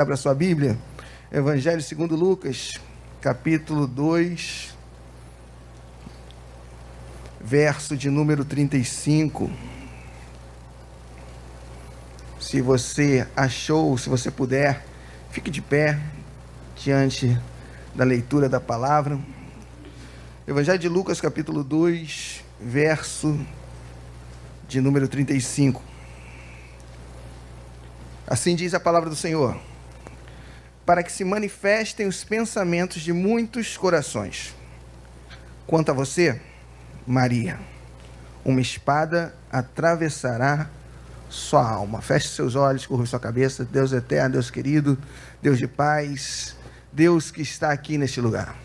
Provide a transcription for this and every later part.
Abra sua Bíblia, Evangelho segundo Lucas, capítulo 2, verso de número 35. Se você achou, se você puder, fique de pé diante da leitura da palavra. Evangelho de Lucas, capítulo 2, verso de número 35. Assim diz a palavra do Senhor: para que se manifestem os pensamentos de muitos corações. Quanto a você, Maria, uma espada atravessará sua alma. Feche seus olhos, curva sua cabeça. Deus eterno, Deus querido, Deus de paz, Deus que está aqui neste lugar,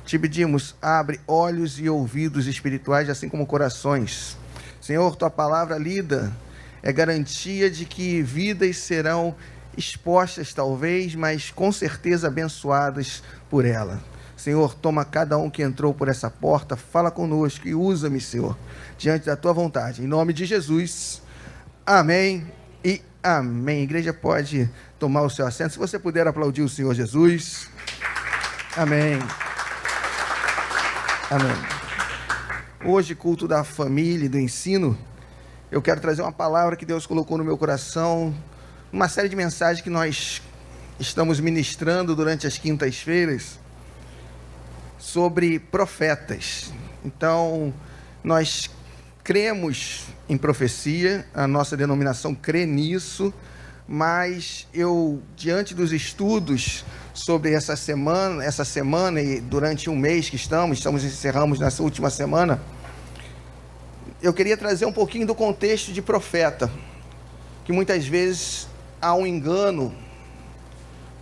te pedimos, abre olhos e ouvidos espirituais, assim como corações. Senhor, tua palavra lida é garantia de que vidas serão expostas talvez, mas com certeza abençoadas por ela. Senhor, toma cada um que entrou por essa porta, fala conosco e usa-me, Senhor, diante da tua vontade. Em nome de Jesus, amém e amém. A igreja pode tomar o seu assento. Se você puder aplaudir o Senhor Jesus. Amém. Amém. Hoje, culto da família e do ensino, eu quero trazer uma palavra que Deus colocou no meu coração, uma série de mensagens que nós estamos ministrando durante as quintas-feiras sobre profetas. Então, nós cremos em profecia, a nossa denominação crê nisso, mas eu, diante dos estudos sobre essa semana e durante um mês que encerramos nessa última semana, eu queria trazer um pouquinho do contexto de profeta, que muitas vezes há um engano,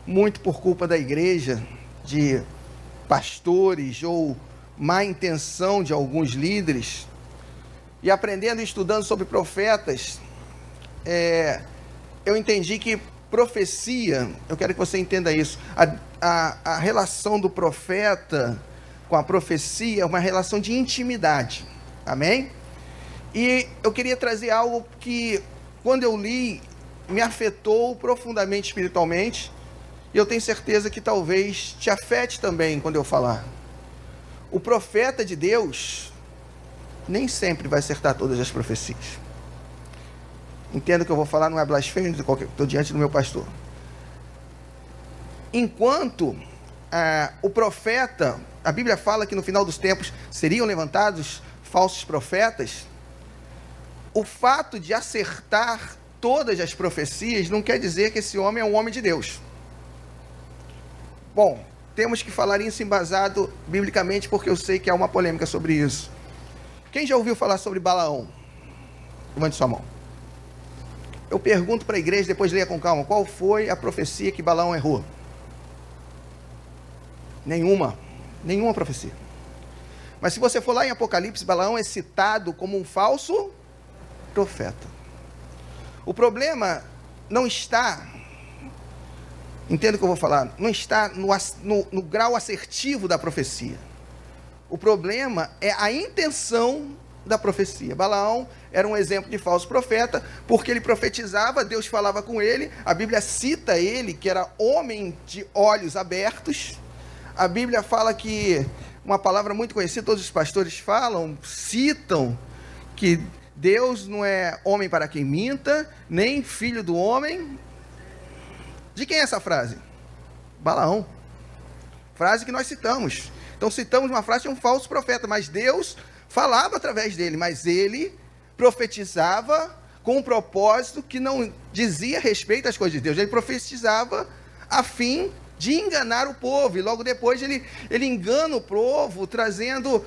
muito por culpa da igreja, de pastores ou má intenção de alguns líderes. E aprendendo e estudando sobre profetas, eu entendi que profecia, eu quero que você entenda isso, a relação do profeta com a profecia é uma relação de intimidade, amém? E eu queria trazer algo que, quando eu li, me afetou profundamente espiritualmente, e eu tenho certeza que talvez te afete também quando eu falar. O profeta de Deus nem sempre vai acertar todas as profecias. Entendo que eu vou falar, não é blasfêmia, estou diante do meu pastor. Enquanto o profeta, a Bíblia fala que no final dos tempos seriam levantados falsos profetas, o fato de acertar todas as profecias não quer dizer que esse homem é um homem de Deus. Bom, temos que falar isso embasado biblicamente, porque eu sei que há uma polêmica sobre isso. Quem já ouviu falar sobre Balaão? Levante sua mão. Eu pergunto para a igreja, depois leia com calma, qual foi a profecia que Balaão errou? Nenhuma profecia. Mas se você for lá em Apocalipse, Balaão é citado como um falso profeta. O problema não está, entenda o que eu vou falar, não está no grau assertivo da profecia. O problema é a intenção da profecia. Balaão era um exemplo de falso profeta, porque ele profetizava, Deus falava com ele, a Bíblia cita ele, que era homem de olhos abertos. A Bíblia fala que, uma palavra muito conhecida, todos os pastores citam, que Deus não é homem para quem minta, nem filho do homem. De quem é essa frase? Balaão. Frase que nós citamos. Então citamos uma frase de um falso profeta, mas Deus falava através dele, mas ele profetizava com um propósito que não dizia respeito às coisas de Deus. Ele profetizava a fim de enganar o povo, e logo depois ele engana o povo, trazendo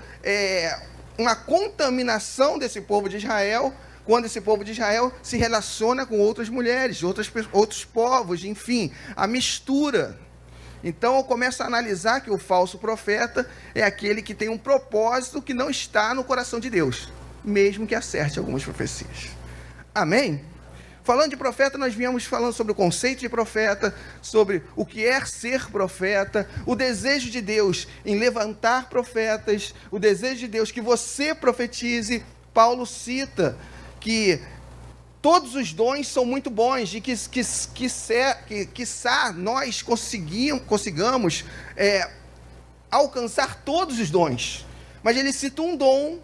uma contaminação desse povo de Israel, quando esse povo de Israel se relaciona com outras mulheres, outros povos, enfim, a mistura. Então eu começo a analisar que o falso profeta é aquele que tem um propósito que não está no coração de Deus, mesmo que acerte algumas profecias. Amém? Falando de profeta, nós viemos falando sobre o conceito de profeta, sobre o que é ser profeta, o desejo de Deus em levantar profetas, o desejo de Deus que você profetize. Paulo cita que todos os dons são muito bons e quiçá nós consigamos alcançar todos os dons. Mas ele cita um dom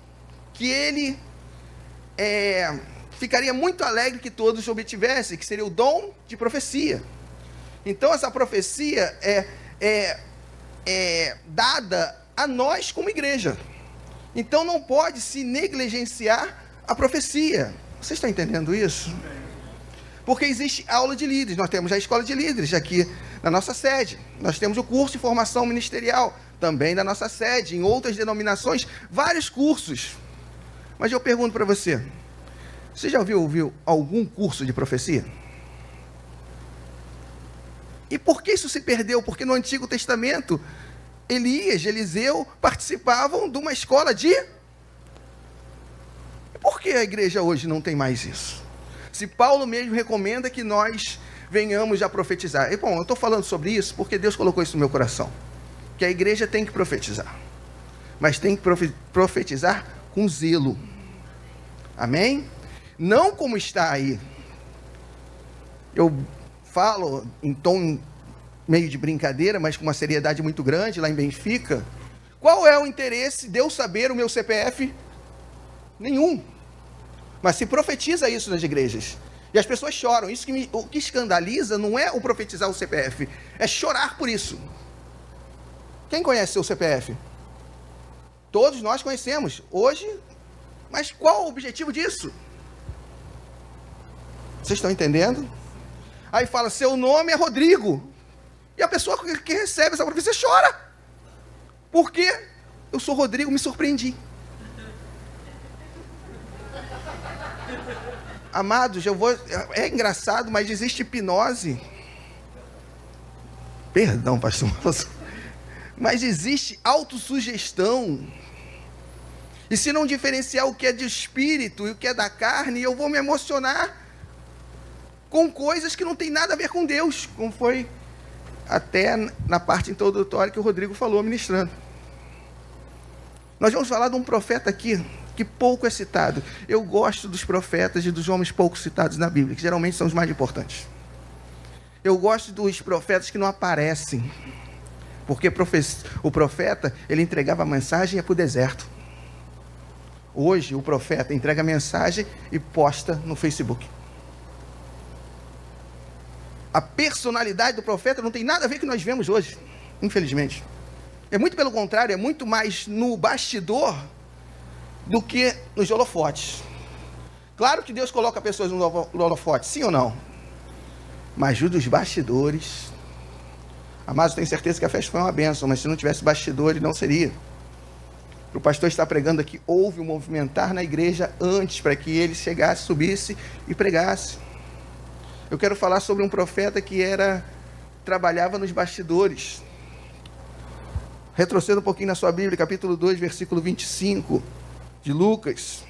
que ele ficaria muito alegre que todos obtivessem, que seria o dom de profecia. Então essa profecia é dada a nós como igreja. Então não pode se negligenciar a profecia. Você está entendendo isso? Porque existe aula de líderes. Nós temos a escola de líderes aqui na nossa sede. Nós temos o curso de formação ministerial também na nossa sede. Em outras denominações, vários cursos. Mas eu pergunto para você, você já ouviu algum curso de profecia? E por que isso se perdeu? Porque no Antigo Testamento, Elias, Eliseu participavam de uma escola de... Por que a igreja hoje não tem mais isso? Se Paulo mesmo recomenda que nós venhamos a profetizar. E, bom, eu estou falando sobre isso porque Deus colocou isso no meu coração. Que a igreja tem que profetizar. Mas tem que profetizar com zelo. Amém? Não como está aí. Eu falo em tom meio de brincadeira, mas com uma seriedade muito grande, lá em Benfica. Qual é o interesse de eu saber o meu CPF? Nenhum. Mas se profetiza isso nas igrejas. E as pessoas choram. O que escandaliza não é o profetizar o CPF, é chorar por isso. Quem conhece seu CPF? Todos nós conhecemos. Hoje, mas qual o objetivo disso? Vocês estão entendendo? Aí fala, seu nome é Rodrigo. E a pessoa que recebe essa profecia chora. Por quê? Eu sou Rodrigo, me surpreendi. Amados, é engraçado, mas existe hipnose. Perdão, pastor. Mas existe autossugestão. E se não diferenciar o que é de espírito e o que é da carne, eu vou me emocionar com coisas que não tem nada a ver com Deus, como foi até na parte introdutória que o Rodrigo falou ministrando. Nós vamos falar de um profeta aqui, que pouco é citado. Eu gosto dos profetas e dos homens pouco citados na Bíblia, que geralmente são os mais importantes. Eu gosto dos profetas que não aparecem, porque o profeta, ele entregava a mensagem e ia para o deserto. Hoje, o profeta entrega a mensagem e posta no Facebook. A personalidade do profeta não tem nada a ver com o que nós vemos hoje, infelizmente. É muito pelo contrário, é muito mais no bastidor do que nos holofotes. Claro que Deus coloca pessoas no holofote, sim ou não? Mas os dos bastidores... Amados, tenho certeza que a festa foi uma bênção, mas se não tivesse bastidores, não seria. O pastor está pregando aqui, houve um movimentar na igreja antes, para que ele chegasse, subisse e pregasse. Eu quero falar sobre um profeta que trabalhava nos bastidores. Retroceda um pouquinho na sua Bíblia, capítulo 2, versículo 25, de Lucas.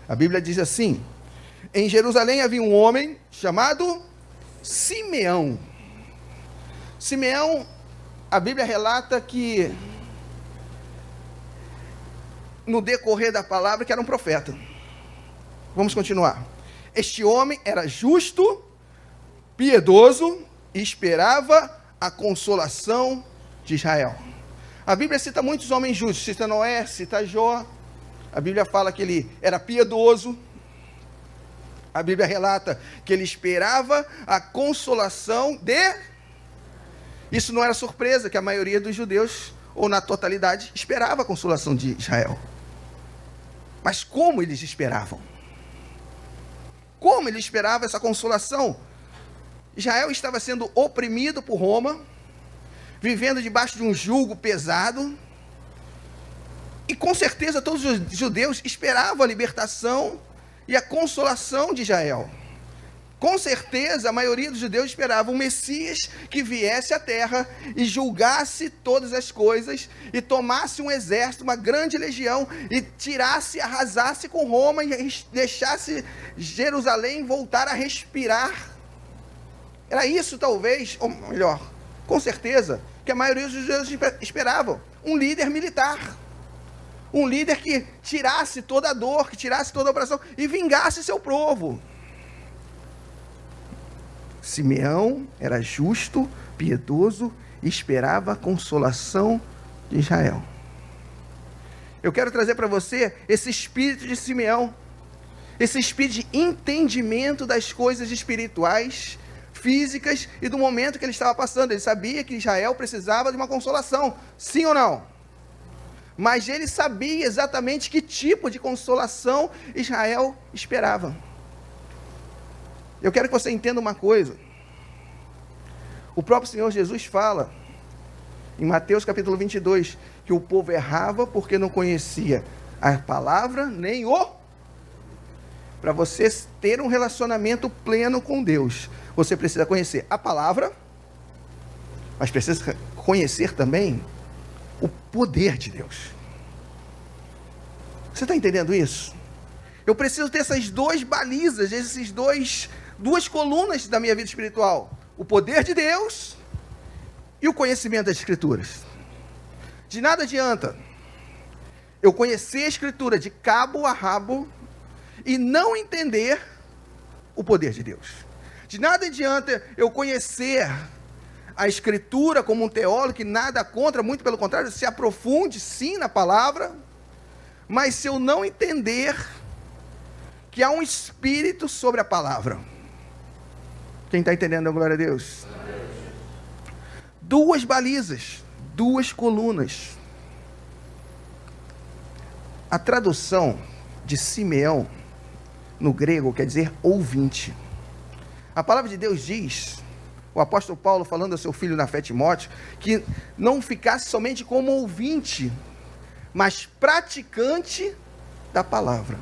A Bíblia diz assim: em Jerusalém havia um homem chamado Simeão. Simeão, a Bíblia relata que, no decorrer da palavra, que era um profeta. Vamos continuar. Este homem era justo, piedoso e esperava a consolação de Israel. A Bíblia cita muitos homens justos, cita Noé, cita Jó. A Bíblia fala que ele era piedoso. A Bíblia relata que ele esperava a consolação de... Isso não era surpresa, que a maioria dos judeus, ou na totalidade, esperava a consolação de Israel. Mas como eles esperavam? Como ele esperava essa consolação? Israel estava sendo oprimido por Roma, vivendo debaixo de um jugo pesado, e com certeza todos os judeus esperavam a libertação e a consolação de Israel. Com certeza a maioria dos judeus esperava um Messias que viesse à terra e julgasse todas as coisas, e tomasse um exército, uma grande legião, e arrasasse com Roma, e deixasse Jerusalém voltar a respirar. Era isso talvez, ou melhor, com certeza, que a maioria dos judeus esperavam. Um líder militar. Um líder que tirasse toda a dor, que tirasse toda a opressão e vingasse seu povo. Simeão era justo, piedoso e esperava a consolação de Israel. Eu quero trazer para você esse espírito de Simeão, esse espírito de entendimento das coisas espirituais, físicas e do momento que ele estava passando. Ele sabia que Israel precisava de uma consolação, sim ou não? Mas ele sabia exatamente que tipo de consolação Israel esperava. Eu quero que você entenda uma coisa. O próprio Senhor Jesus fala, em Mateus capítulo 22, que o povo errava porque não conhecia a palavra nem o... Para você ter um relacionamento pleno com Deus, você precisa conhecer a palavra, mas precisa conhecer também o poder de Deus. Você está entendendo isso? Eu preciso ter essas duas balizas, duas colunas da minha vida espiritual: o poder de Deus e o conhecimento das Escrituras. De nada adianta eu conhecer a Escritura de cabo a rabo e não entender o poder de Deus. De nada adianta eu conhecer a Escritura como um teólogo, que nada contra, muito pelo contrário, se aprofunde sim na palavra, mas se eu não entender que há um Espírito sobre a palavra. Quem está entendendo, glória a Deus? Duas balizas, duas colunas. A tradução de Simeão no grego quer dizer ouvinte. A palavra de Deus diz, o apóstolo Paulo falando ao seu filho na fé Timóteo, que não ficasse somente como ouvinte, mas praticante da palavra.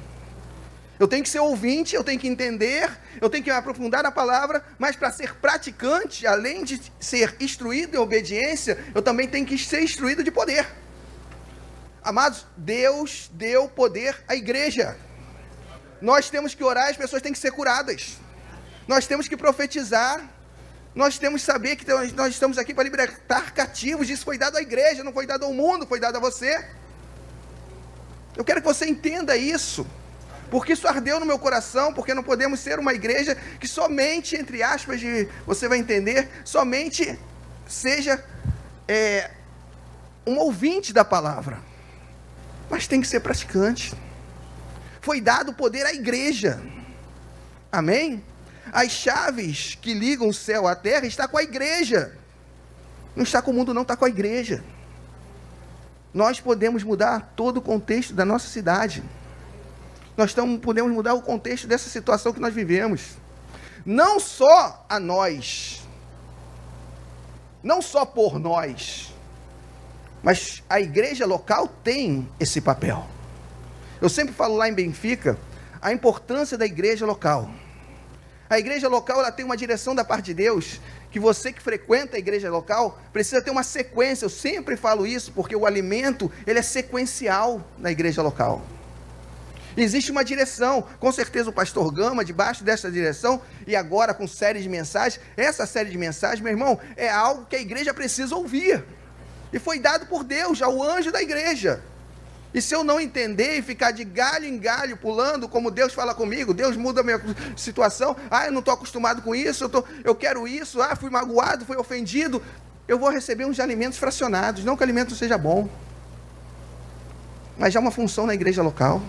Eu tenho que ser ouvinte, eu tenho que entender, eu tenho que me aprofundar na palavra, mas para ser praticante, além de ser instruído em obediência, eu também tenho que ser instruído de poder. Amados, Deus deu poder à igreja. Nós temos que orar, as pessoas têm que ser curadas. Nós temos que profetizar. Nós temos que saber que nós estamos aqui para libertar cativos. Isso foi dado à igreja, não foi dado ao mundo, foi dado a você. Eu quero que você entenda isso, porque isso ardeu no meu coração, porque não podemos ser uma igreja que somente, entre aspas, você vai entender, somente seja um ouvinte da palavra, mas tem que ser praticante. Foi dado poder à igreja, amém? As chaves que ligam o céu à terra está com a igreja, não está com o mundo não, está com a igreja. Nós podemos mudar todo o contexto da nossa cidade, podemos mudar o contexto dessa situação que nós vivemos, não só a nós, não só por nós, mas a igreja local tem esse papel. Eu sempre falo lá em Benfica, a importância da igreja local. A igreja local, ela tem uma direção da parte de Deus, que você que frequenta a igreja local, precisa ter uma sequência. Eu sempre falo isso, porque o alimento, ele é sequencial na igreja local. Existe uma direção, com certeza o pastor Gama, debaixo dessa direção, e agora com série de mensagens, essa série de mensagens, meu irmão, é algo que a igreja precisa ouvir. E foi dado por Deus, ao anjo da igreja. E se eu não entender e ficar de galho em galho, pulando, como Deus fala comigo, Deus muda a minha situação, eu não estou acostumado com isso, eu quero isso, fui magoado, fui ofendido, eu vou receber uns alimentos fracionados, não que o alimento seja bom, mas já há uma função na igreja local,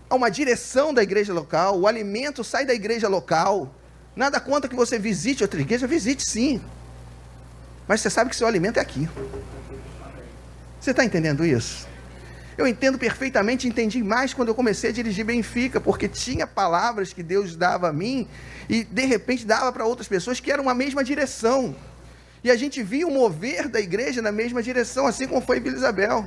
há uma direção da igreja local, o alimento sai da igreja local. Nada contra que você visite outra igreja, visite sim, mas você sabe que seu alimento é aqui. Você está entendendo isso? Eu entendo perfeitamente, entendi mais quando eu comecei a dirigir Benfica, porque tinha palavras que Deus dava a mim, e de repente dava para outras pessoas que eram a mesma direção, e a gente via o mover da igreja na mesma direção, assim como foi em Vila Isabel.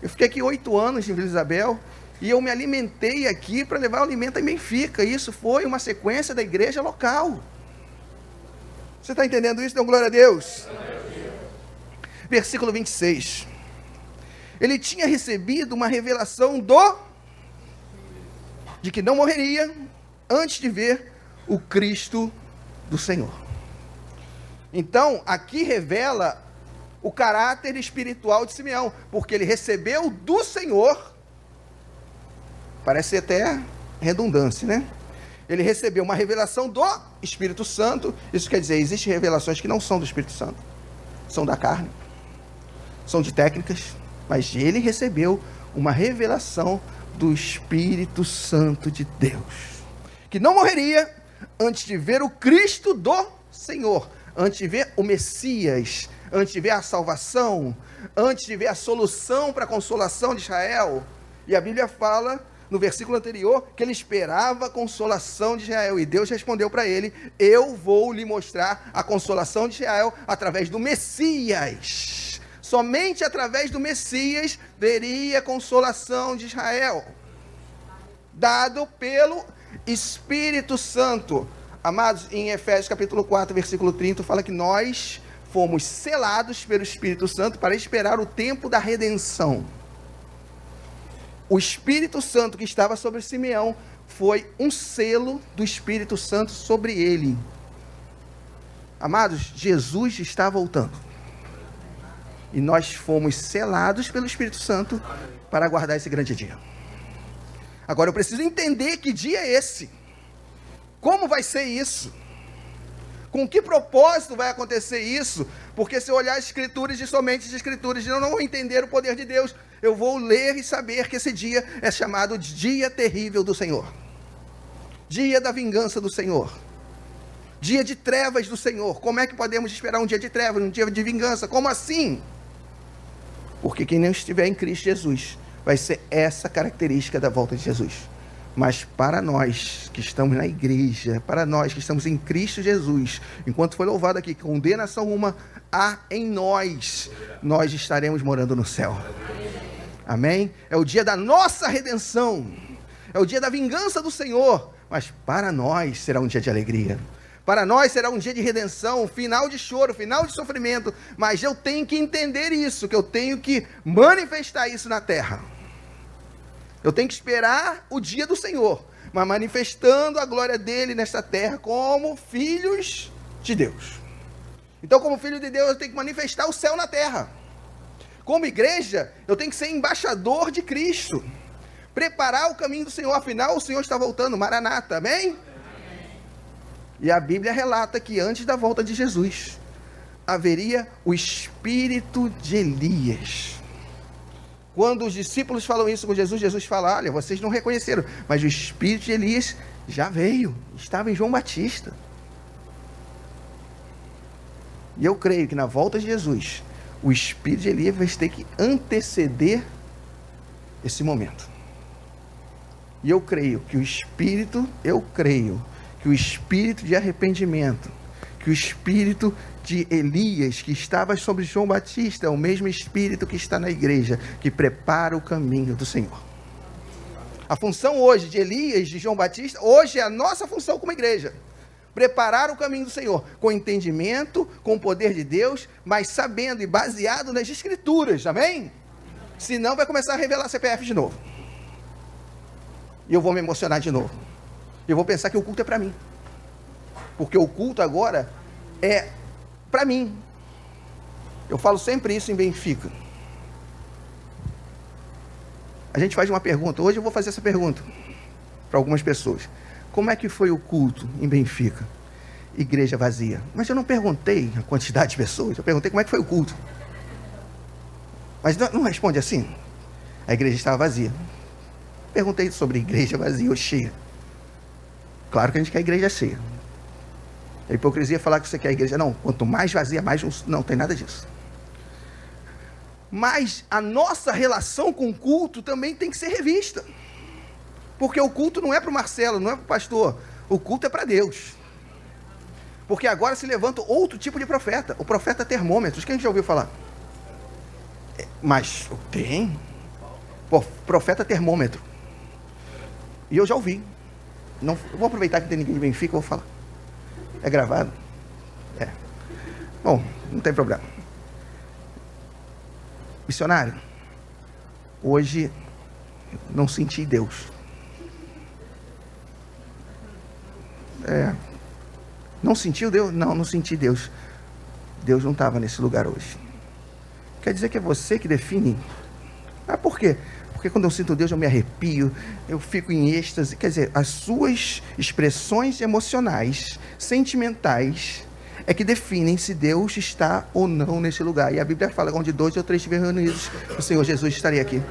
Eu fiquei aqui 8 anos em Vila Isabel, e eu me alimentei aqui para levar o alimento em Benfica, e isso foi uma sequência da igreja local. Você está entendendo isso? Então glória a Deus. Versículo 26, ele tinha recebido uma revelação de que não morreria antes de ver o Cristo do Senhor. Então, aqui revela o caráter espiritual de Simeão, porque ele recebeu do Senhor, parece até redundância, né? Ele recebeu uma revelação do Espírito Santo. Isso quer dizer, existem revelações que não são do Espírito Santo, são da carne, são de técnicas, mas ele recebeu uma revelação do Espírito Santo de Deus, que não morreria antes de ver o Cristo do Senhor, antes de ver o Messias, antes de ver a salvação, antes de ver a solução para a consolação de Israel. E a Bíblia fala, no versículo anterior, que ele esperava a consolação de Israel, e Deus respondeu para ele: eu vou lhe mostrar a consolação de Israel através do Messias. Somente através do Messias veria a consolação de Israel, dado pelo Espírito Santo. Amados, em Efésios capítulo 4, versículo 30, fala que nós fomos selados pelo Espírito Santo para esperar o tempo da redenção. O Espírito Santo que estava sobre Simeão foi um selo do Espírito Santo sobre ele. Amados, Jesus está voltando. E nós fomos selados pelo Espírito Santo para aguardar esse grande dia. Agora eu preciso entender que dia é esse. Como vai ser isso? Com que propósito vai acontecer isso? Porque se eu olhar as Escrituras e somente as Escrituras, eu não vou entender o poder de Deus. Eu vou ler e saber que esse dia é chamado de dia terrível do Senhor. Dia da vingança do Senhor. Dia de trevas do Senhor. Como é que podemos esperar um dia de trevas, um dia de vingança? Como assim? Porque quem não estiver em Cristo Jesus, vai ser essa característica da volta de Jesus. Mas para nós que estamos na igreja, para nós que estamos em Cristo Jesus, enquanto foi louvado aqui, condenação uma há em nós, nós estaremos morando no céu. Amém? É o dia da nossa redenção, é o dia da vingança do Senhor, mas para nós será um dia de alegria. Para nós será um dia de redenção, final de choro, final de sofrimento, mas eu tenho que entender isso, que eu tenho que manifestar isso na terra. Eu tenho que esperar o dia do Senhor, mas manifestando a glória dele nesta terra como filhos de Deus. Então, como filho de Deus, eu tenho que manifestar o céu na terra. Como igreja, eu tenho que ser embaixador de Cristo, preparar o caminho do Senhor, afinal o Senhor está voltando, Maranata, amém? E a Bíblia relata que antes da volta de Jesus, haveria o espírito de Elias. Quando os discípulos falam isso com Jesus, Jesus fala: olha, vocês não reconheceram, mas o espírito de Elias já veio, estava em João Batista. E eu creio que na volta de Jesus, o espírito de Elias vai ter que anteceder esse momento. E eu creio que o espírito de arrependimento, que o espírito de Elias, que estava sobre João Batista, é o mesmo espírito que está na igreja, que prepara o caminho do Senhor. A função hoje de Elias, de João Batista, hoje é a nossa função como igreja. Preparar o caminho do Senhor, com entendimento, com o poder de Deus, mas sabendo e baseado nas Escrituras, amém? Senão vai começar a revelar CPF de novo. E eu vou me emocionar de novo. Eu vou pensar que o culto é para mim. Porque o culto agora é para mim. Eu falo sempre isso em Benfica. A gente faz uma pergunta. Hoje eu vou fazer essa pergunta para algumas pessoas. Como é que foi o culto em Benfica? Igreja vazia. Mas eu não perguntei a quantidade de pessoas. Eu perguntei como é que foi o culto. Mas não responde assim. A igreja estava vazia. Perguntei sobre igreja vazia ou cheia. Claro que a gente quer a igreja cheia. A hipocrisia é falar que você quer a igreja. Não, quanto mais vazia, mais... Não tem nada disso. Mas a nossa relação com o culto também tem que ser revista. Porque o culto não é para o Marcelo, não é para o pastor. O culto é para Deus. Porque agora se levanta outro tipo de profeta. O profeta termômetros. Quem já ouviu falar? Mas tem. Profeta termômetro. E eu já ouvi. Não, eu vou aproveitar que tem ninguém de Benfica, eu vou falar. É gravado? É. Bom, não tem problema. Missionário, hoje não senti Deus. Não sentiu Deus? Não senti Deus. Deus não estava nesse lugar hoje. Quer dizer que é você que define. Ah, por quê? Porque quando eu sinto Deus, eu me arrepio, eu fico em êxtase. Quer dizer, as suas expressões emocionais, sentimentais, é que definem se Deus está ou não nesse lugar. E a Bíblia fala, onde 2 ou 3 estiverem reunidos, o Senhor Jesus estaria aqui.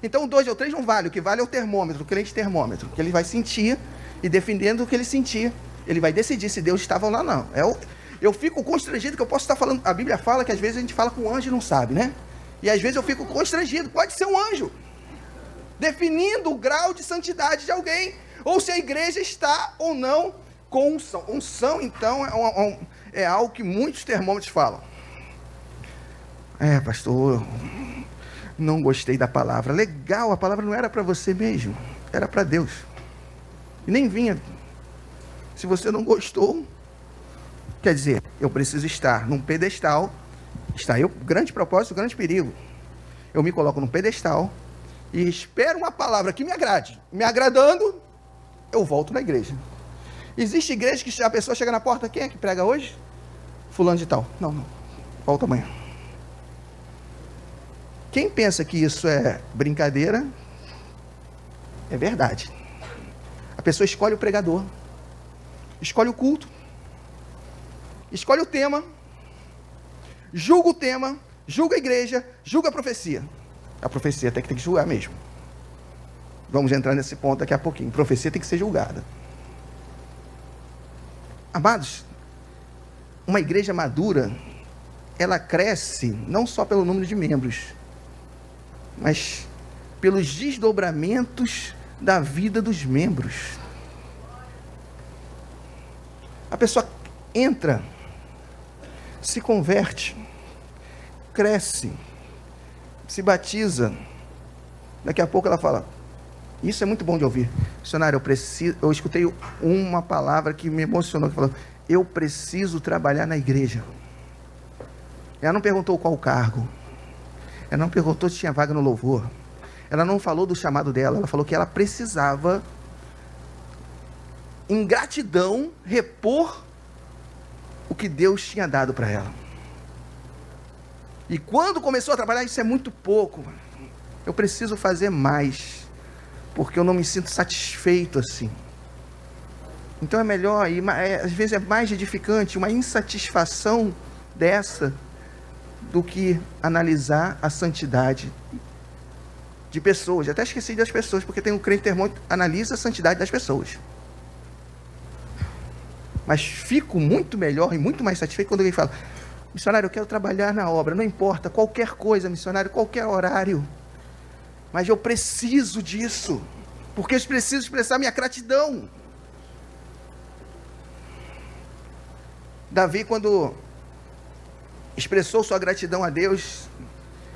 Então, 2 ou 3 não vale, o que vale é o termômetro, o crente termômetro, que ele vai sentir, e defendendo o que ele sentir, ele vai decidir se Deus estava lá ou não. Eu fico constrangido que eu posso estar falando, a Bíblia fala que às vezes a gente fala com um anjo e não sabe, né? E às vezes eu fico constrangido, pode ser um anjo, definindo o grau de santidade de alguém, ou se a igreja está ou não com unção. Unção, então, é algo que muitos termômetros falam. Pastor, não gostei da palavra. Legal, a palavra não era para você mesmo, era para Deus. E nem vinha. Se você não gostou, quer dizer, eu preciso estar num pedestal. Está aí o grande propósito, o grande perigo. Eu me coloco num pedestal e espero uma palavra que me agrade. Me agradando, eu volto na igreja. Existe igreja que a pessoa chega na porta, quem é que prega hoje? Fulano de tal. Não, volta amanhã. Quem pensa que isso é brincadeira, é verdade. A pessoa escolhe o pregador, escolhe o culto, escolhe o tema, julga o tema, julga a igreja, julga a profecia. A profecia tem que julgar mesmo. Vamos entrar nesse ponto daqui a pouquinho. A profecia tem que ser julgada. Amados, uma igreja madura, ela cresce não só pelo número de membros, mas pelos desdobramentos da vida dos membros. A pessoa entra, se converte, cresce, se batiza. Daqui a pouco ela fala, isso é muito bom de ouvir. Missionário, eu escutei uma palavra que me emocionou, que falou, eu preciso trabalhar na igreja. Ela não perguntou qual cargo. Ela não perguntou se tinha vaga no louvor. Ela não falou do chamado dela. Ela falou que ela precisava, em gratidão, repor o que Deus tinha dado para ela. E quando começou a trabalhar, isso é muito pouco. Eu preciso fazer mais, porque eu não me sinto satisfeito assim. Então é melhor, às vezes é mais edificante uma insatisfação dessa do que analisar a santidade de pessoas. Até esqueci das pessoas, porque tem um crente termômetro, analisa a santidade das pessoas. Mas fico muito melhor e muito mais satisfeito quando alguém fala, missionário, eu quero trabalhar na obra, não importa, qualquer coisa, missionário, qualquer horário, mas eu preciso disso, porque eu preciso expressar minha gratidão. Davi, quando expressou sua gratidão a Deus,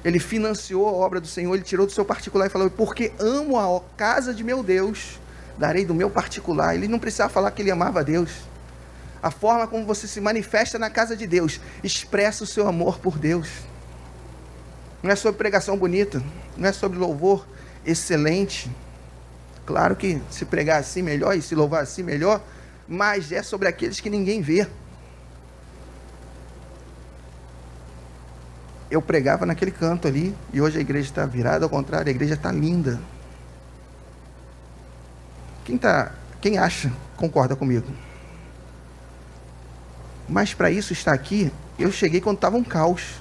ele financiou a obra do Senhor, ele tirou do seu particular e falou, porque amo a casa de meu Deus, darei do meu particular. Ele não precisava falar que ele amava a Deus. A forma como você se manifesta na casa de Deus, expressa o seu amor por Deus. Não é sobre pregação bonita, não é sobre louvor excelente. Claro que se pregar assim melhor e se louvar assim melhor, mas é sobre aqueles que ninguém vê. Eu pregava naquele canto ali, e hoje a igreja está virada ao contrário, a igreja está linda. Quem acha, concorda comigo. Mas para isso estar aqui, eu cheguei quando estava um caos.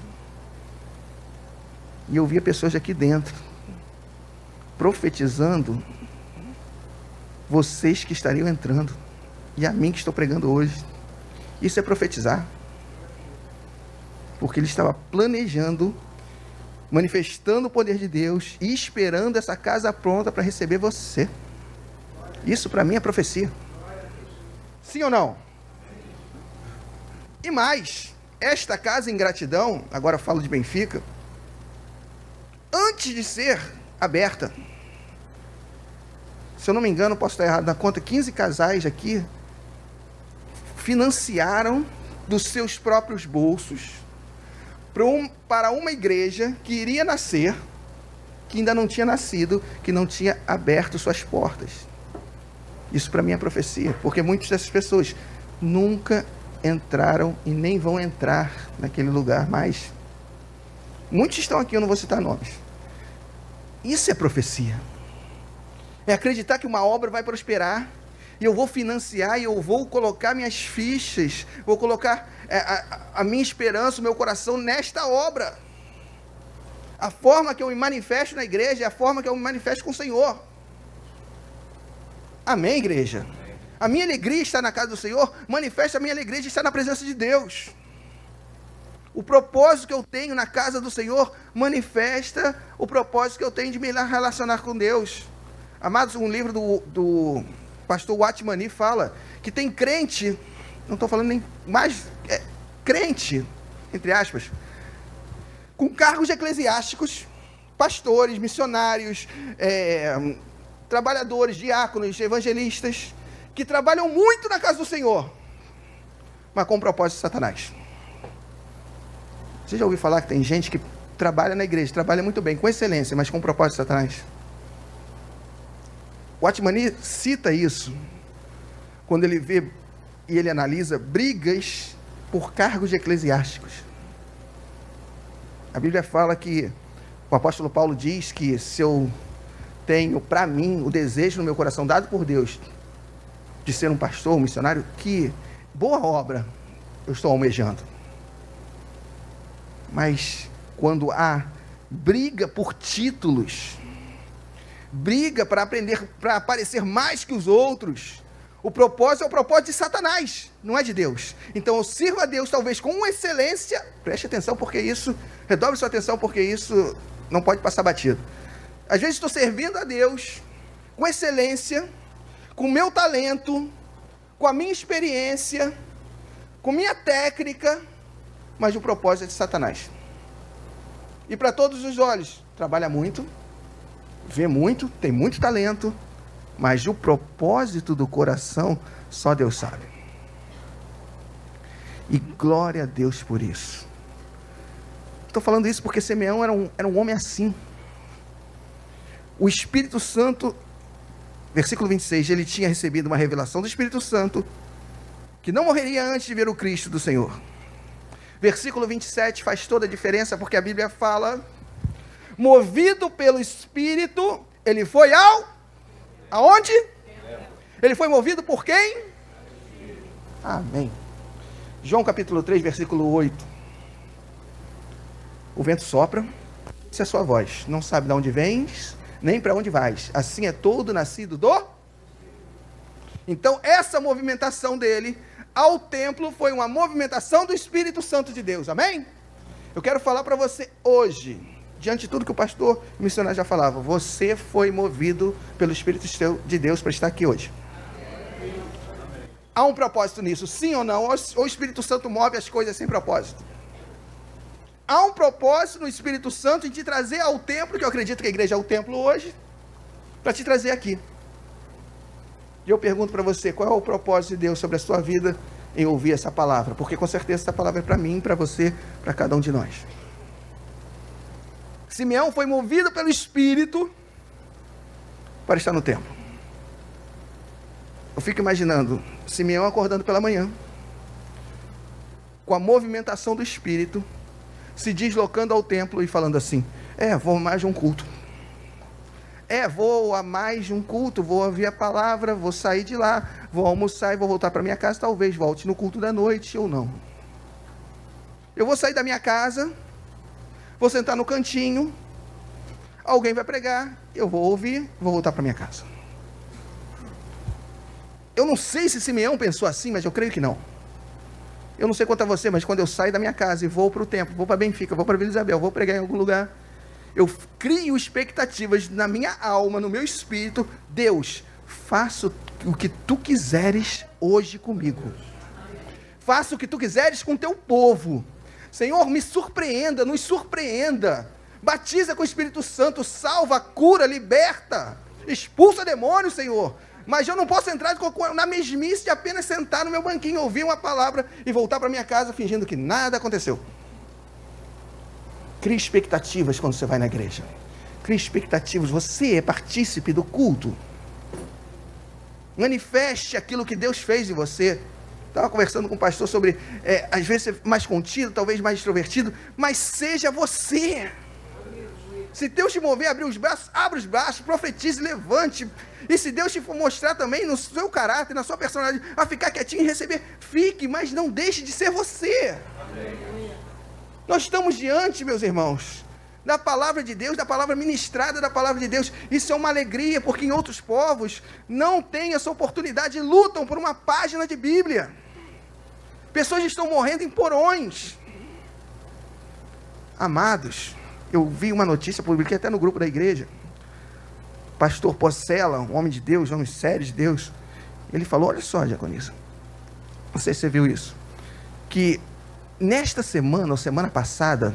E eu via pessoas aqui dentro, profetizando vocês que estariam entrando, e a mim que estou pregando hoje. Isso é profetizar. Porque ele estava planejando, manifestando o poder de Deus e esperando essa casa pronta para receber você. Isso para mim é profecia. Sim ou não? E mais, esta casa em gratidão, agora eu falo de Benfica, antes de ser aberta, se eu não me engano, posso estar errado na conta, 15 casais aqui financiaram dos seus próprios bolsos para uma igreja que iria nascer, que ainda não tinha nascido, que não tinha aberto suas portas. Isso para mim é profecia, porque muitas dessas pessoas nunca entraram e nem vão entrar naquele lugar mais. Muitos estão aqui, eu não vou citar nomes. Isso é profecia. É acreditar que uma obra vai prosperar, e eu vou financiar, e eu vou colocar minhas fichas, vou colocar a minha esperança, o meu coração nesta obra. A forma que eu me manifesto na igreja é a forma que eu me manifesto com o Senhor. Amém, igreja? A minha alegria está na casa do Senhor, manifesta a minha alegria de estar na presença de Deus. O propósito que eu tenho na casa do Senhor manifesta o propósito que eu tenho de me relacionar com Deus. Amados, um livro do pastor Watmani fala que tem crente, não estou falando nem mais, crente, entre aspas, com cargos eclesiásticos, pastores, missionários, trabalhadores, diáconos, evangelistas, que trabalham muito na casa do Senhor, mas com o propósito de Satanás. Você já ouviu falar que tem gente que trabalha na igreja, trabalha muito bem, com excelência, mas com o propósito de Satanás? O Watmani cita isso, quando ele vê e ele analisa brigas por cargos eclesiásticos. A Bíblia fala que, o apóstolo Paulo diz que se eu tenho para mim o desejo no meu coração, dado por Deus, de ser um pastor, um missionário, que boa obra eu estou almejando. Mas quando há briga por títulos, briga para aprender, para aparecer mais que os outros, o propósito é o propósito de Satanás, não é de Deus. Então eu sirvo a Deus talvez com excelência, preste atenção porque isso, redobre sua atenção porque isso não pode passar batido. Às vezes estou servindo a Deus com excelência, com o meu talento, com a minha experiência, com minha técnica, mas o propósito é de Satanás. E para todos os olhos, trabalha muito, vê muito, tem muito talento, mas o propósito do coração, só Deus sabe. E glória a Deus por isso. Estou falando isso porque Simeão era um homem assim. O Espírito Santo, versículo 26, ele tinha recebido uma revelação do Espírito Santo, que não morreria antes de ver o Cristo do Senhor. Versículo 27 faz toda a diferença, porque a Bíblia fala, movido pelo Espírito, ele foi aonde? Ele foi movido por quem? Amém. João capítulo 3, versículo 8. O vento sopra, isso é a sua voz, não sabe de onde vens, nem para onde vais. Assim é todo nascido do... Então essa movimentação dele ao templo foi uma movimentação do Espírito Santo de Deus, amém? Eu quero falar para você hoje, diante de tudo que o pastor e o missionário já falava, você foi movido pelo Espírito de Deus para estar aqui hoje. Há um propósito nisso, sim ou não? Ou o Espírito Santo move as coisas sem propósito? Há um propósito no Espírito Santo em te trazer ao templo, que eu acredito que a igreja é o templo hoje, para te trazer aqui. E eu pergunto para você, qual é o propósito de Deus sobre a sua vida em ouvir essa palavra? Porque com certeza essa palavra é para mim, para você, para cada um de nós. Simeão foi movido pelo Espírito para estar no templo. Eu fico imaginando Simeão acordando pela manhã, com a movimentação do Espírito, se deslocando ao templo e falando assim, vou a mais de um culto. Vou a mais de um culto, vou ouvir a palavra, vou sair de lá, vou almoçar e vou voltar para minha casa, talvez volte no culto da noite ou não. Eu vou sair da minha casa, vou sentar no cantinho, alguém vai pregar, eu vou ouvir, vou voltar para minha casa. Eu não sei se Simeão pensou assim, mas eu creio que não. Eu não sei quanto a você, mas quando eu saio da minha casa e vou para o templo, vou para Benfica, vou para Vila Isabel, vou pregar em algum lugar, eu crio expectativas na minha alma, no meu espírito. Deus, faça o que tu quiseres hoje comigo. Faça o que tu quiseres com o teu povo. Senhor, me surpreenda, nos surpreenda. Batiza com o Espírito Santo, salva, cura, liberta, expulsa demônios, Senhor. Mas eu não posso entrar na mesmice de apenas sentar no meu banquinho, ouvir uma palavra e voltar para minha casa fingindo que nada aconteceu. Crie expectativas quando você vai na igreja. Crie expectativas, você é partícipe do culto. Manifeste aquilo que Deus fez em você. Estava conversando com o pastor sobre, às vezes mais contido, talvez mais extrovertido, mas seja você. Se Deus te mover a abrir os braços, abra os braços, profetize, levante. E se Deus te for mostrar também no seu caráter, na sua personalidade, a ficar quietinho e receber, fique, mas não deixe de ser você. Amém. Nós estamos diante, meus irmãos, da palavra de Deus, da palavra ministrada da palavra de Deus. Isso é uma alegria, porque em outros povos não tem essa oportunidade e lutam por uma página de Bíblia. Pessoas estão morrendo em porões. Amados, eu vi uma notícia, publiquei até no grupo da igreja. Pastor Pocella, um homem de Deus, um homem sério de Deus, ele falou, olha só, diaconisa, não sei se você viu isso, que nesta semana, ou semana passada,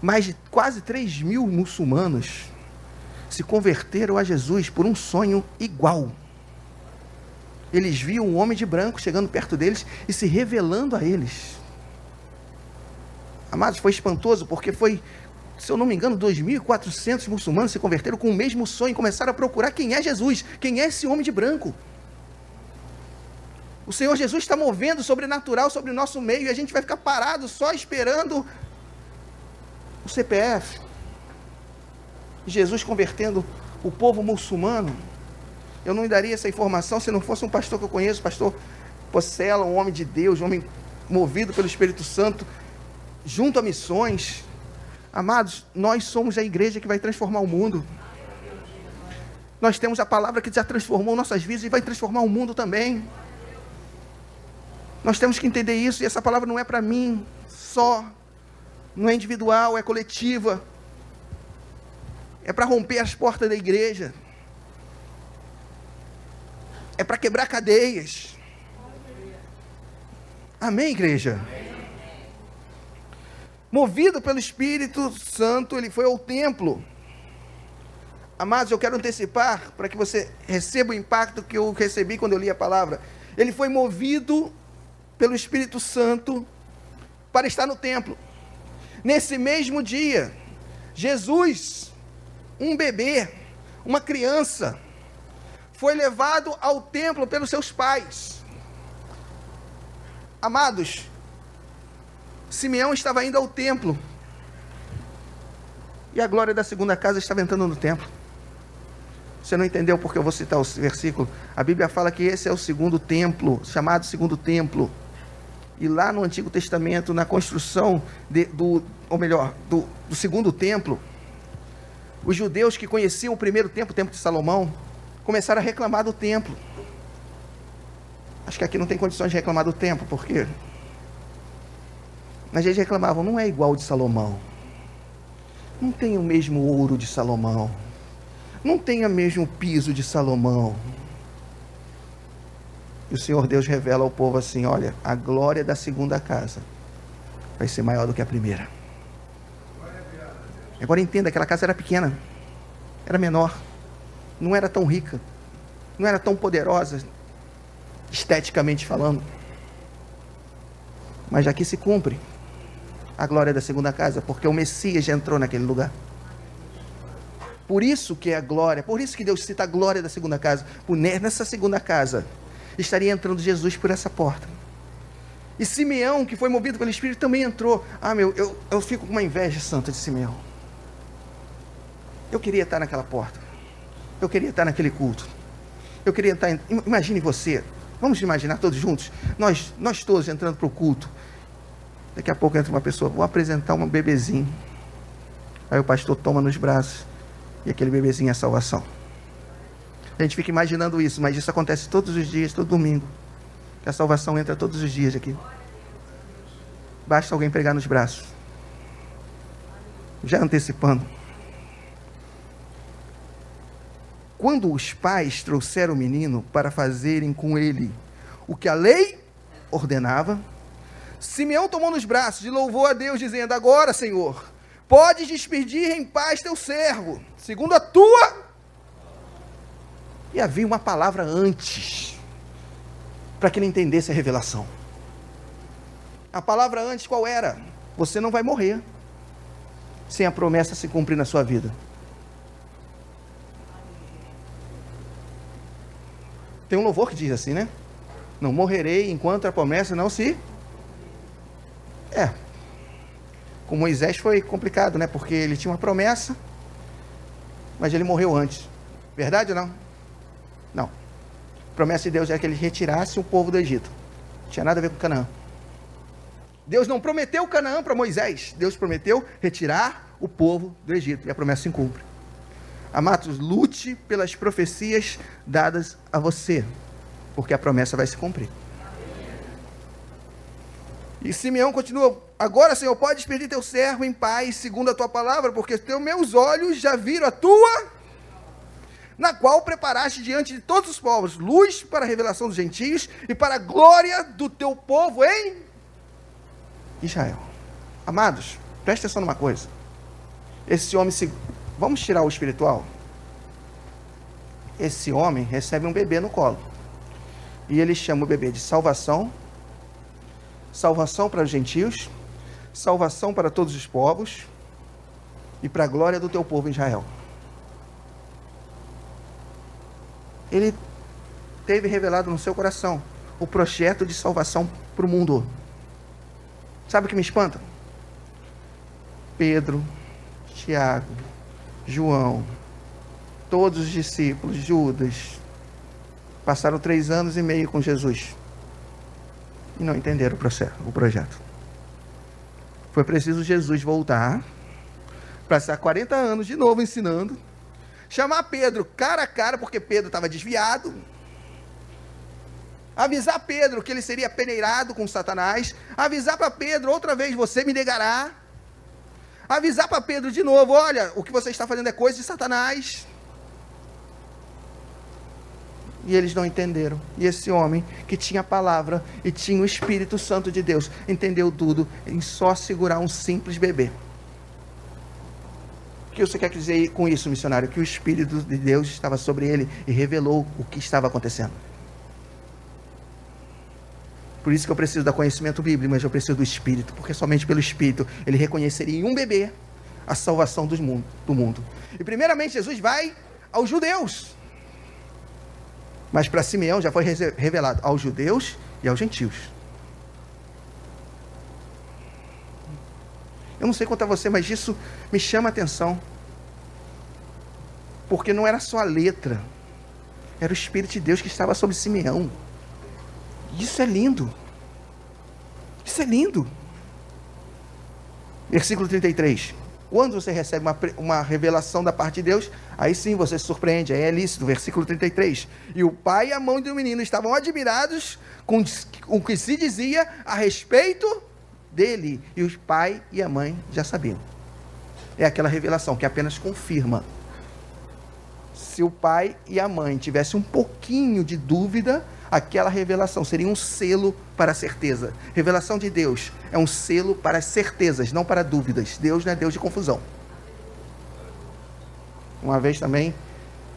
mais de quase 3.000 muçulmanos se converteram a Jesus por um sonho igual. Eles viam um homem de branco chegando perto deles e se revelando a eles. Amados, foi espantoso, porque foi, se eu não me engano, 2.400 muçulmanos se converteram com o mesmo sonho e começaram a procurar quem é Jesus, quem é esse homem de branco. O Senhor Jesus está movendo o sobrenatural sobre o nosso meio e a gente vai ficar parado só esperando o CPF. Jesus convertendo o povo muçulmano. Eu não daria essa informação se não fosse um pastor que eu conheço, pastor Pocella, um homem de Deus, um homem movido pelo Espírito Santo, junto a missões. Amados, nós somos a igreja que vai transformar o mundo. Nós temos a palavra que já transformou nossas vidas e vai transformar o mundo também. Nós temos que entender isso, e essa palavra não é para mim só, não é individual, é coletiva. É para romper as portas da igreja. É para quebrar cadeias. Amém, igreja? Movido pelo Espírito Santo, ele foi ao templo. Amados, eu quero antecipar, para que você receba o impacto que eu recebi quando eu li a palavra. Ele foi movido pelo Espírito Santo para estar no templo. Nesse mesmo dia, Jesus, um bebê, uma criança, foi levado ao templo pelos seus pais. Amados, Simeão estava indo ao templo, e a glória da segunda casa estava entrando no templo. Você não entendeu porque eu vou citar o versículo? A Bíblia fala que esse é o segundo templo, chamado segundo templo. E lá no Antigo Testamento, na construção do segundo templo, os judeus que conheciam o primeiro templo, o templo de Salomão, começaram a reclamar do templo. Acho que aqui não tem condições de reclamar do templo, porque mas eles reclamavam, não é igual de Salomão, não tem o mesmo ouro de Salomão, não tem o mesmo piso de Salomão. E o Senhor Deus revela ao povo assim, olha, a glória da segunda casa vai ser maior do que a primeira. Agora entenda, aquela casa era pequena, era menor, não era tão rica, não era tão poderosa, esteticamente falando. Mas aqui se cumpre a glória da segunda casa, porque o Messias já entrou naquele lugar. Por isso que é a glória, por isso que Deus cita a glória da segunda casa. Nessa segunda casa estaria entrando Jesus por essa porta. E Simeão, que foi movido pelo Espírito, também entrou. Eu fico com uma inveja santa de Simeão. Eu queria estar naquela porta. Eu queria estar naquele culto. Eu queria estar... Imagine você. Vamos imaginar todos juntos. Nós todos entrando para o culto. Daqui a pouco entra uma pessoa. Vou apresentar um bebezinho. Aí o pastor toma nos braços. E aquele bebezinho é a salvação. A gente fica imaginando isso, mas isso acontece todos os dias, todo domingo. Que a salvação entra todos os dias aqui. Basta alguém pregar nos braços. Já antecipando. Quando os pais trouxeram o menino para fazerem com ele o que a lei ordenava, Simeão tomou nos braços e louvou a Deus, dizendo, agora, Senhor, podes despedir em paz teu servo, segundo a tua... E havia uma palavra antes, para que ele entendesse a revelação. A palavra antes qual era? Você não vai morrer, sem a promessa se cumprir na sua vida. Tem um louvor que diz assim, né? Não morrerei enquanto a promessa não se... Com Moisés foi complicado, né? Porque ele tinha uma promessa, mas ele morreu antes. Verdade ou não? Não. A promessa de Deus é que ele retirasse o povo do Egito. Não tinha nada a ver com Canaã. Deus não prometeu Canaã para Moisés. Deus prometeu retirar o povo do Egito. E a promessa se cumpre. Amados, lute pelas profecias dadas a você, porque a promessa vai se cumprir. E Simeão continua: agora, Senhor, podes pedir teu servo em paz, segundo a tua palavra, porque teus meus olhos já viram a tua, na qual preparaste diante de todos os povos, luz para a revelação dos gentios e para a glória do teu povo em Israel. Amados, preste atenção numa coisa. Esse homem, vamos tirar o espiritual? Esse homem recebe um bebê no colo. E ele chama o bebê de salvação, salvação para os gentios, salvação para todos os povos e para a glória do teu povo em Israel. Ele teve revelado no seu coração o projeto de salvação para o mundo. Sabe o que me espanta? Pedro, Tiago, João, todos os discípulos, Judas, passaram 3 anos e meio com Jesus e não entenderam o projeto. Foi preciso Jesus voltar, passar 40 anos de novo ensinando, chamar Pedro cara a cara, porque Pedro estava desviado, avisar Pedro que ele seria peneirado com Satanás, avisar para Pedro outra vez: você me negará, avisar para Pedro de novo: olha, o que você está fazendo é coisa de Satanás. E eles não entenderam. E esse homem, que tinha a palavra e tinha o Espírito Santo de Deus, entendeu tudo em só segurar um simples bebê. O que você quer dizer com isso, missionário? Que o Espírito de Deus estava sobre ele e revelou o que estava acontecendo. Por isso que eu preciso do conhecimento bíblico, mas eu preciso do Espírito, porque somente pelo Espírito ele reconheceria em um bebê a salvação do mundo. E primeiramente Jesus vai aos judeus. Mas para Simeão já foi revelado aos judeus e aos gentios. Eu não sei quanto a você, mas isso me chama a atenção. Porque não era só a letra. Era o Espírito de Deus que estava sobre Simeão. Isso é lindo. Isso é lindo. Versículo 33. Quando você recebe uma revelação da parte de Deus, aí sim você se surpreende, aí é lícito. Versículo 33. E o pai e a mãe do menino estavam admirados com o que se dizia a respeito dele. E o pai e a mãe já sabiam. É aquela revelação que apenas confirma. Se o pai e a mãe tivessem um pouquinho de dúvida, aquela revelação seria um selo para a certeza. Revelação de Deus é um selo para as certezas, não para dúvidas. Deus não é Deus de confusão. Uma vez também,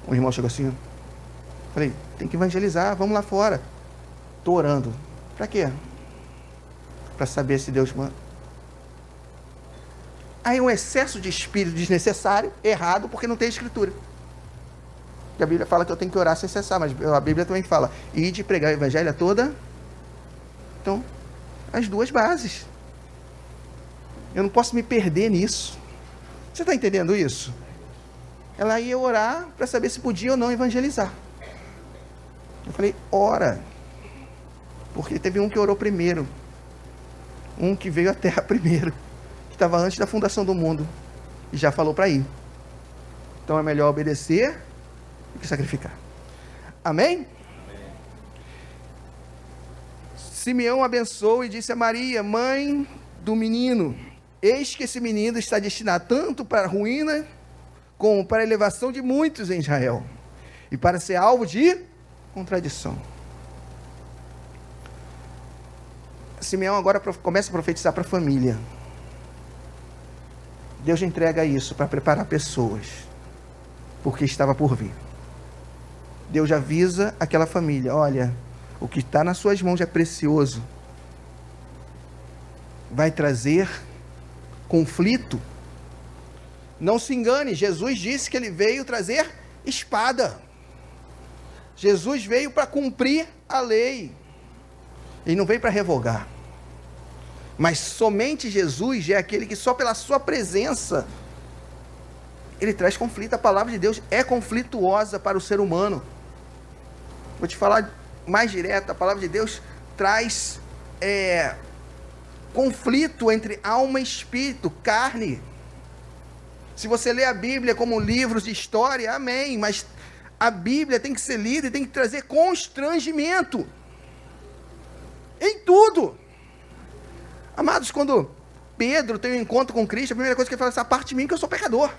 um irmão chegou assim, falei: tem que evangelizar, vamos lá fora. Estou orando. Para quê? Para saber se Deus manda. Aí um excesso de espírito desnecessário, errado, porque não tem escritura. A Bíblia fala que eu tenho que orar sem cessar, mas a Bíblia também fala: ide pregar o evangelho a toda. Então, as duas bases. Eu não posso me perder nisso. Você está entendendo isso? Ela ia orar para saber se podia ou não evangelizar. Eu falei: ora. Porque teve um que orou primeiro. Um que veio à terra primeiro. Que estava antes da fundação do mundo. E já falou para ir. Então é melhor obedecer do que sacrificar. Amém? Amém? Simeão abençoou e disse a Maria, mãe do menino: eis que esse menino está destinado tanto para a ruína como para a elevação de muitos em Israel, e para ser alvo de contradição. Simeão agora começa a profetizar para a família. Deus já entrega isso para preparar pessoas, porque estava por vir. Deus já avisa aquela família: olha, o que está nas suas mãos é precioso, vai trazer conflito. Não se engane, Jesus disse que ele veio trazer espada. Jesus veio para cumprir a lei, ele não veio para revogar. Mas somente Jesus é aquele que só pela sua presença ele traz conflito. A palavra de Deus é conflituosa para o ser humano. Vou te falar mais direto, a palavra de Deus traz conflito entre alma e espírito, carne. Se você lê a Bíblia como livros de história, amém, mas a Bíblia tem que ser lida e tem que trazer constrangimento em tudo. Amados, quando Pedro tem um encontro com Cristo, a primeira coisa que ele fala é: essa parte de mim que eu sou pecador.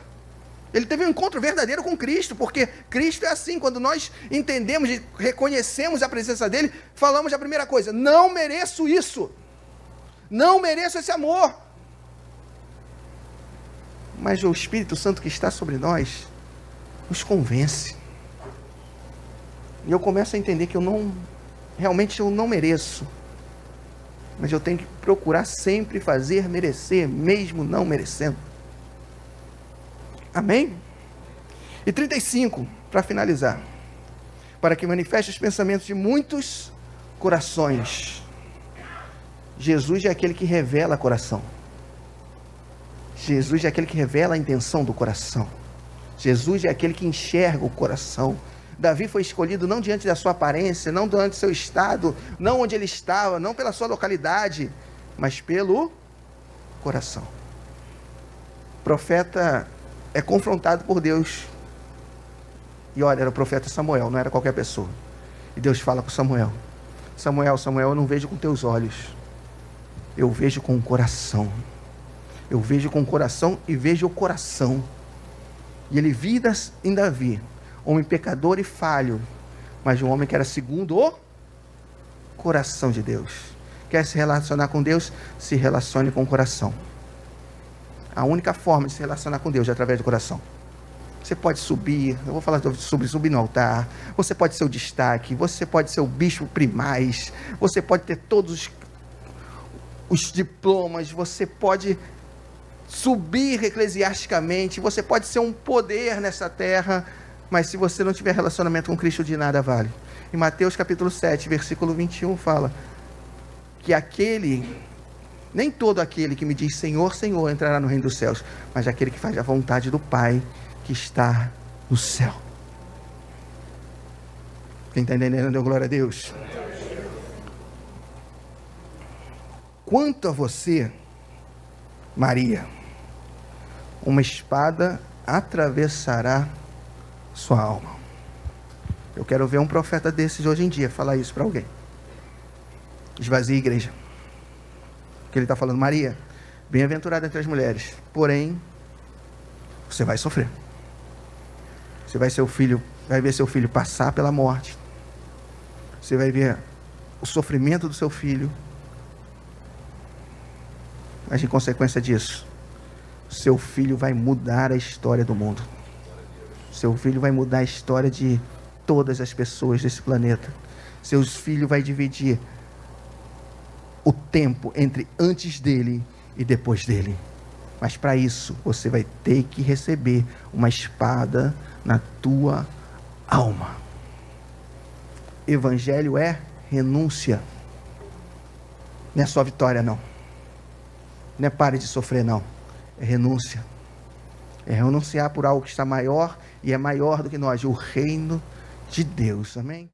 Ele teve um encontro verdadeiro com Cristo, porque Cristo é assim, quando nós entendemos e reconhecemos a presença dele, falamos a primeira coisa: não mereço isso, não mereço esse amor. Mas o Espírito Santo que está sobre nós, nos convence. E eu começo a entender que realmente eu não mereço, mas eu tenho que procurar sempre fazer merecer, mesmo não merecendo. Amém? E 35, para finalizar. Para que manifeste os pensamentos de muitos corações. Jesus é aquele que revela o coração. Jesus é aquele que revela a intenção do coração. Jesus é aquele que enxerga o coração. Davi foi escolhido não diante da sua aparência, não diante do seu estado, não onde ele estava, não pela sua localidade, mas pelo coração. O profeta é confrontado por Deus. E olha, era o profeta Samuel, não era qualquer pessoa. E Deus fala com Samuel: Samuel, eu não vejo com teus olhos, eu vejo com o coração. Eu vejo com o coração e vejo o coração. E ele viu em Davi, homem pecador e falho, mas um homem que era segundo o coração de Deus. Quer se relacionar com Deus? Se relacione com o coração. A única forma de se relacionar com Deus é através do coração. Você pode subir, eu vou falar sobre subir no altar, você pode ser o destaque, você pode ser o bispo primaz, você pode ter todos os diplomas, você pode subir eclesiasticamente, você pode ser um poder nessa terra, mas se você não tiver relacionamento com Cristo, de nada vale. Em Mateus capítulo 7, versículo 21, fala que nem todo aquele que me diz Senhor, Senhor entrará no reino dos céus, mas aquele que faz a vontade do Pai que está no céu. Quem está entendendo, deu glória a Deus. Quanto a você, Maria, uma espada atravessará sua alma. Eu quero ver um profeta desses hoje em dia falar isso para alguém. Esvazie a igreja. Que ele está falando: Maria, bem-aventurada entre as mulheres, porém você vai sofrer. Você vai ver seu filho passar pela morte. Você vai ver o sofrimento do seu filho. Mas em consequência disso, seu filho vai mudar a história do mundo. Seu filho vai mudar a história de todas as pessoas desse planeta. Seu filho vai dividir o tempo entre antes dele e depois dele. Mas para isso, você vai ter que receber uma espada na tua alma. Evangelho é renúncia. Não é só vitória, não. Não é pare de sofrer, não. É renúncia. É renunciar por algo que está maior e é maior do que nós, o reino de Deus. Amém?